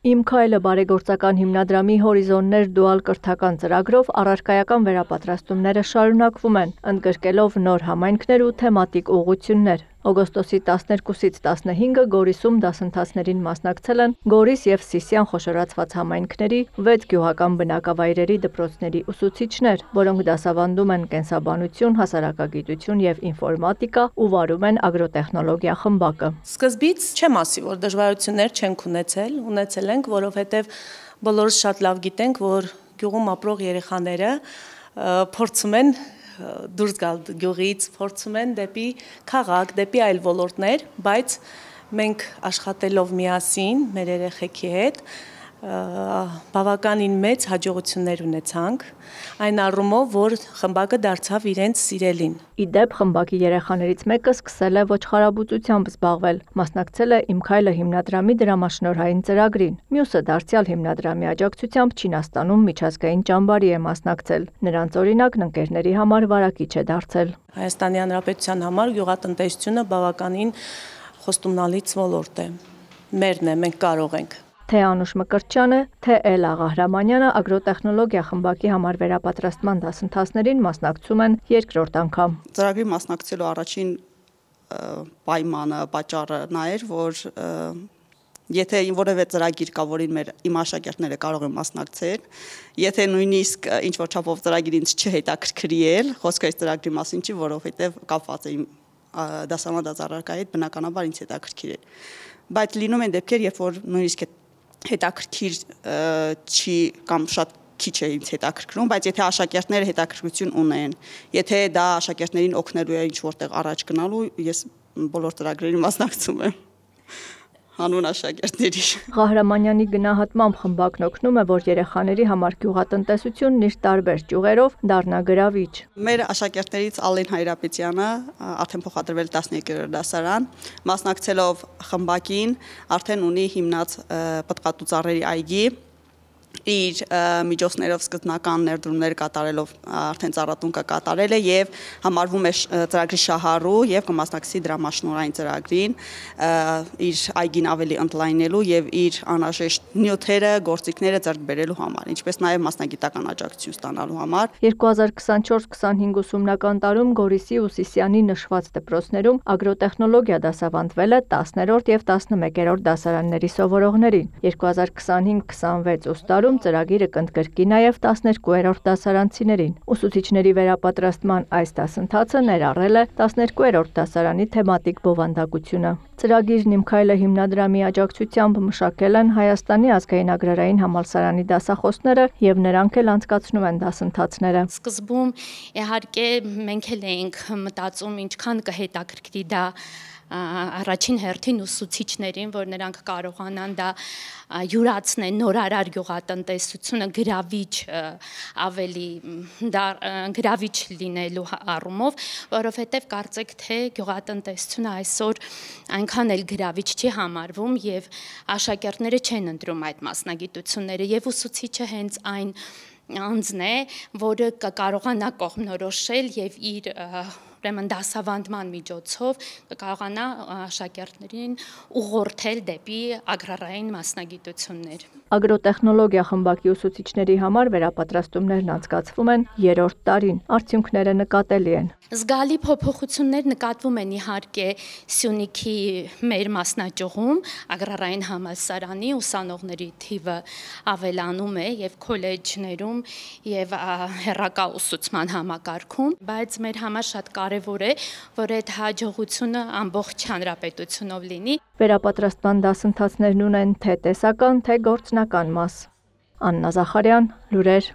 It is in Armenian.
Իմ քայլը բարեգործական հիմնադրամի հորիզոններ դուալ կրթական ծրագրով առարկայական վերապատրաստումները շարունակվում են, ընդգրկելով նոր համայնքներ ու թեմատիկ ուղղություններ։ Օգոստոսի 12-ից 15-ը Գորիսում դասընթացներին մասնակցել են Գորիս և Սիսիան խոշորացված համայնքների 6 գյուղական բնակավայրերի դպրոցների ուսուցիչներ, որոնք դասավանդում են կենսաբանություն, հասարակագիտություն և ինֆորմատիկա ու վարում են ագրոտեխնոլոգիա խմբակը։ Սկզբից չեմ ասի, որ դժվարություններ չենք ունեցել ենք, որովհետև բոլորս շատ լավ գիտենք, որ գյուղում ապրող երեխաները փորձում են դուրս գալ գյուղից, փորձում են դեպի քաղաք, դեպի այլ ոլորտներ, բայց մենք աշխատելով միասին մեր երեխեքի հետ բավականին մեծ հաջողություններ ունեցանք, այն առումով, որ խմբակը դարձավ իրենց սիրելին։ Ի դեպ, խմբակի երեխաներից մեկը սկսել է ոչխարաբուծությամբ զբաղվել, մասնակցել է «Իմ քայլը» հիմնադրամի դրամաշնորհային ծրագրին։ Մյուսը դարձյալ հիմնադրամի աջակցությամբ Չինաստանում միջազգային ճամբարի է մասնակցել։ Նրանց օրինակն ընկերների համար վարակիչ է դարձել։ Հայաստանի Հանրապետության համար գյուղատնտեսությունը բավականին խոստումնալից ոլորտ է։ Մերն է, մենք կարող ենք։ Թե Անուշ Մկրտչյանը, թե Էլ Աղահրամանյանը ագրոտեխնոլոգիա խմբակի համար վերապատրաստման դասընթացներին մասնակցում են երկրորդ անգամ։ Ծրագրի մասնակցելու առաջին պայմանը, պատճառը նա էր, որ եթե որևէ ծրագիր կա, որին իմ աշակերտները կարող են մասնակցել, եթե նույնիսկ ինչ-որ չափով ծրագիր ինձ չհետաքրքրի էլ, խոսքը այս ծրագրի մասին չի, որովհետև կապված է իմ դասավանդած առարկայի հետ, բնականաբար ինձ հետաքրքիր է։ Բայց լինում են դեպքեր, երբ որ նույնիսկ հետաքրքիր չի կամ շատ քիչ է ինձ հետաքրքրում, բայց եթե աշակերտները հետաքրքրություն ունեն, եթե դա աշակերտներին օգնելու է ինչ-որտեղ առաջ գնալու, ես բոլոր ծրագրերին մասնակցում եմ հանուն աշակերտների։ Ղահրամանյանի գնահատմամբ խմբակն օգնում է, որ երեխաների համար գյուղատնտեսությունն իր տարբեր ճյուղերով դառնա գրավիչ։ Մեր աշակերտներից Ալեն Հայրապետյանը արդեն փոխադրվել 12-րդ դասարան, մասնակցելով խմբակին, արդեն ունի հիմնած պտղատու ծառերի այգի, իր միջոցներով սկզբնական ներդրումներ կատարելով արդեն ծառատուն կկատարել է եւ համարվում է ծրագրի շահառու եւ կմասնակցի դրամաշնորհային ծրագրին իր այգին ավելի ընդլայնելու եւ իր անհրաժեշտ նյութերը, գործիքները ձեռք բերելու համար, ինչպես նաեւ մասնագիտական աջակցություն ստանալու համար։ 2024-25 ուսումնական տարում Գորիսի ու Սիսիանի նշված դպրոցներում ագրոտեխնոլոգիա դասավանդվել է 10-րդ եւ 11-րդ դասարանների սովորողներին։ 2025-26 ուստարում ծրագիրը կընդգրկի նաև 12-րդ դասարանցիներին։ Ուսուցիչների վերապատրաստման այս դասընթացը ներառել է 12-րդ դասարանի թեմատիկ բովանդակությունը։ Ծրագիրն «Իմ քայլը» հիմնադրամի աջակցությամբ մշակել են Հայաստանի ազգային agrarային համալսարանի դասախոսները եւ նրանք էլ անցկացնում են դասընթացները։ Սկզբում իհարկե մենք էլ էինք մտածում ինչքան կհետաքրքրի դա առաջին հերթին ուսուցիչներին, որ նրանք կարողանան դա յուրացնեն նորարար գյուղատնտեսությունը գրավիչ ավելի գրավիչ լինելու առումով, որովհետև կարծեք թե գյուղատնտեսությունը այսօր այնքան էլ գրավիչ չի համարվում եւ աշակերտները չեն ընտրում այդ մասնագիտությունները եւ ուսուցիչը հենց այն անձն է, որը կարողանա կողմնորոշել եւ իր ուրեմն դասավանդման միջոցով կարողանա աշակերտներին ուղղորդել դեպի ագրարային մասնագիտություններ։ Ագրոտեխնոլոգիա խմբակի ուսուցիչների համար վերապատրաստումներն անցկացվում են 3-րդ տարին։ Արդյունքները նկատելի են։ Զգալի փոփոխություններ նկատվում են իհարկե Սյունիքի մեր մասնաճյուղում, ագրարային համալսարանի ուսանողների թիվը ավելանում է եւ քոլեջներում եւ հեռակա ուսուցման համակարգում, բայց մեր համար շատ կարևոր է, որ այդ հաջողությունը ամբողջ հանրապետությունով լինի։ Վերապատրաստման դասընթացներն ունեն թե տեսական, թե գործնական մաս։ Աննա Զախարյան, լուրեր։